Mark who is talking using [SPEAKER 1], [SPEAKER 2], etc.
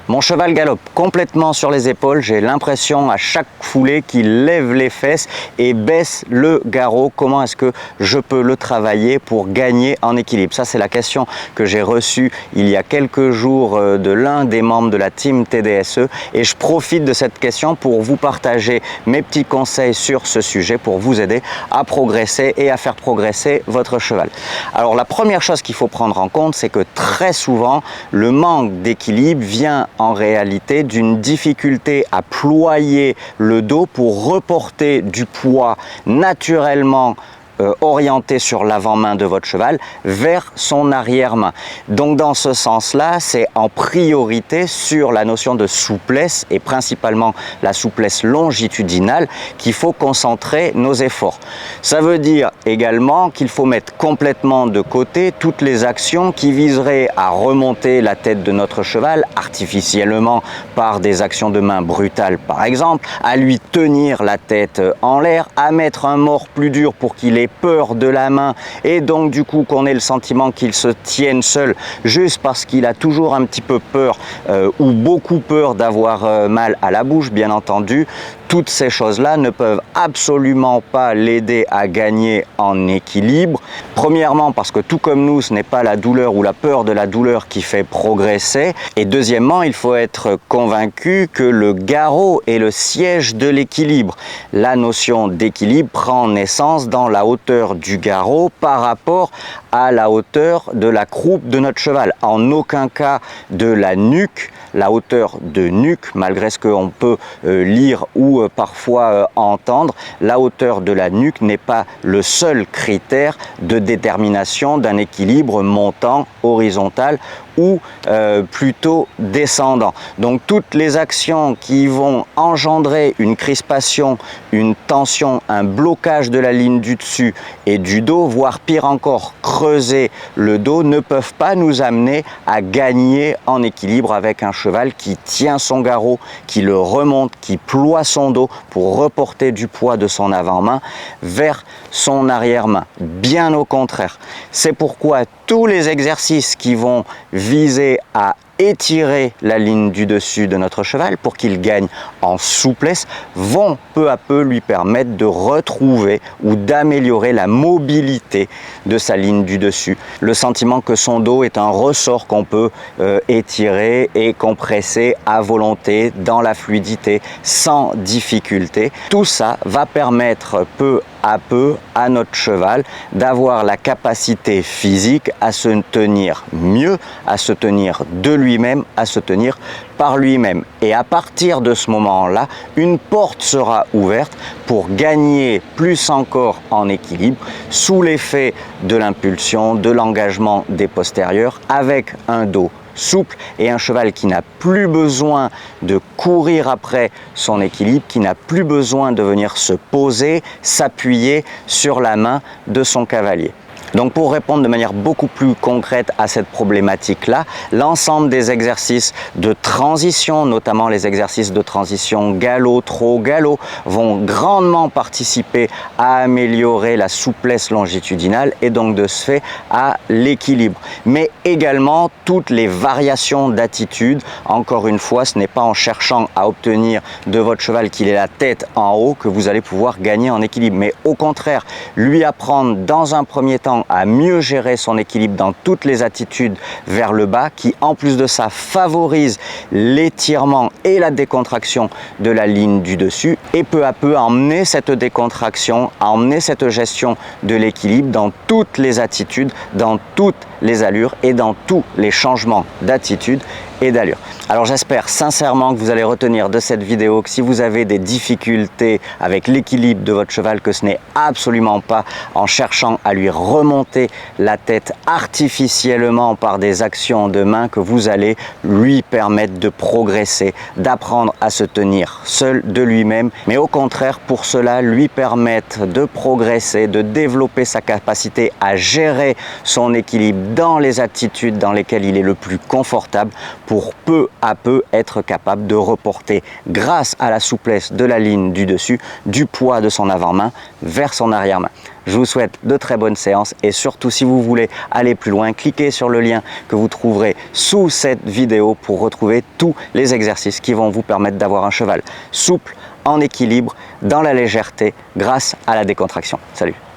[SPEAKER 1] Mon cheval galope complètement sur les épaules, j'ai l'impression à chaque foulée qu'il lève les fesses et baisse le garrot. Comment est-ce que je peux le travailler pour gagner en équilibre? Ça, c'est la question que j'ai reçue il y a quelques jours de l'un des membres de la team TDSE et je profite de cette question pour vous partager mes petits conseils sur ce sujet pour vous aider à progresser et à faire progresser votre cheval. Alors la première chose qu'il faut prendre en compte, c'est que très souvent le manque d'équilibre vient en réalité d'une difficulté à ployer le dos pour reporter du poids naturellement orienté sur l'avant-main de votre cheval vers son arrière-main. Donc dans ce sens-là, c'est en priorité sur la notion de souplesse et principalement la souplesse longitudinale qu'il faut concentrer nos efforts. Ça veut dire également qu'il faut mettre complètement de côté toutes les actions qui viseraient à remonter la tête de notre cheval artificiellement par des actions de main brutales par exemple, à lui tenir la tête en l'air, à mettre un mort plus dur pour qu'il ait peur de la main et donc du coup qu'on ait le sentiment qu'il se tienne seul juste parce qu'il a toujours un petit peu peur ou beaucoup peur d'avoir mal à la bouche, bien entendu. Toutes ces choses-là ne peuvent absolument pas l'aider à gagner en équilibre. Premièrement, parce que tout comme nous, ce n'est pas la douleur ou la peur de la douleur qui fait progresser. Et deuxièmement, il faut être convaincu que le garrot est le siège de l'équilibre. La notion d'équilibre prend naissance dans la hauteur du garrot par rapport à la hauteur de la croupe de notre cheval. En aucun cas de la nuque, la hauteur de nuque, malgré ce qu'on peut lire ou parfois entendre, la hauteur de la nuque n'est pas le seul critère de détermination d'un équilibre montant, horizontal ou plutôt descendant. Donc toutes les actions qui vont engendrer une crispation, une tension, un blocage de la ligne du dessus et du dos, voire pire encore, creuser le dos, ne peuvent pas nous amener à gagner en équilibre avec un cheval qui tient son garrot, qui le remonte, qui ploie son dos pour reporter du poids de son avant-main vers son arrière-main. Bien au contraire. C'est pourquoi tous les exercices qui vont viser à étirer la ligne du dessus de notre cheval pour qu'il gagne en souplesse vont peu à peu lui permettre de retrouver ou d'améliorer la mobilité de sa ligne du dessus. Le sentiment que son dos est un ressort qu'on peut étirer et compresser à volonté dans la fluidité sans difficulté. Tout ça va permettre peu à peu à notre cheval d'avoir la capacité physique à se tenir mieux, à se tenir de lui-même, à se tenir par lui-même. Et à partir de ce moment-là, une porte sera ouverte pour gagner plus encore en équilibre sous l'effet de l'impulsion, de l'engagement des postérieurs avec un dos souple et un cheval qui n'a plus besoin de courir après son équilibre, qui n'a plus besoin de venir se poser, s'appuyer sur la main de son cavalier. Donc pour répondre de manière beaucoup plus concrète à cette problématique-là, l'ensemble des exercices de transition, notamment les exercices de transition galop, trot, galop, vont grandement participer à améliorer la souplesse longitudinale et donc de ce fait à l'équilibre. Mais également toutes les variations d'attitude. Encore une fois, ce n'est pas en cherchant à obtenir de votre cheval qu'il ait la tête en haut que vous allez pouvoir gagner en équilibre. Mais au contraire, lui apprendre dans un premier temps à mieux gérer son équilibre dans toutes les attitudes vers le bas qui en plus de ça favorise l'étirement et la décontraction de la ligne du dessus et peu à peu emmener cette décontraction, emmener cette gestion de l'équilibre dans toutes les attitudes, dans toutes les allures et dans tous les changements d'attitude et d'allure. Alors j'espère sincèrement que vous allez retenir de cette vidéo que si vous avez des difficultés avec l'équilibre de votre cheval, que ce n'est absolument pas en cherchant à lui remonter la tête artificiellement par des actions de main que vous allez lui permettre de progresser, d'apprendre à se tenir seul de lui-même, mais au contraire pour cela lui permettre de progresser, de développer sa capacité à gérer son équilibre dans les attitudes dans lesquelles il est le plus confortable pour peu à peu être capable de reporter, grâce à la souplesse de la ligne du dessus, du poids de son avant-main vers son arrière-main. Je vous souhaite de très bonnes séances et surtout si vous voulez aller plus loin, cliquez sur le lien que vous trouverez sous cette vidéo pour retrouver tous les exercices qui vont vous permettre d'avoir un cheval souple, en équilibre, dans la légèreté, grâce à la décontraction. Salut!